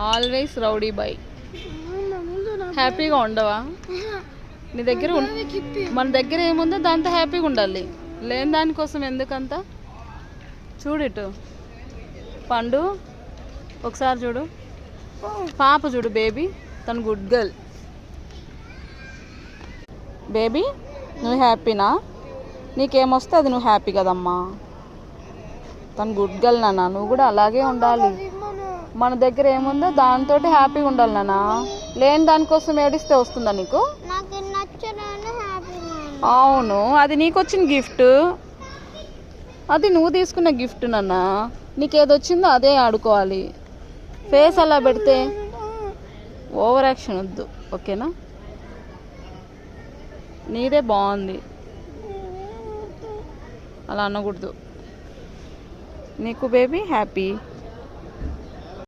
Always rowdy boy. హ్యాపీగా ఉండవా? నీ దగ్గర మన దగ్గర ఏముందో దాంతో హ్యాపీగా ఉండాలి. లేని దానికోసం ఎందుకంత? చూడిటు పండు, ఒకసారి చూడు పాప, చూడు బేబీ, తను గుడ్ గర్ల్. బేబీ నువ్వు హ్యాపీనా? నీకేమొస్తే అది నువ్వు హ్యాపీ కదమ్మా. తను గుడ్ గర్ల్ నాన్న, నువ్వు కూడా అలాగే ఉండాలి. మన దగ్గర ఏముందో దాంతో హ్యాపీగా ఉండాలి నాన్న. లేని దానికోసం ఏడిస్తే వస్తుందా నీకు? అవును, అది నీకు వచ్చిన గిఫ్ట్, అది నువ్వు తీసుకున్న గిఫ్ట్ నాన్న. నీకేదొచ్చిందో అదే ఆడుకోవాలి. ఫేస్ అలా పెడితే ఓవర్ యాక్షన్ వద్దు, ఓకేనా? నీదే బాగుంది, అలా అనకూడదు. నీకు బేబీ హ్యాపీ.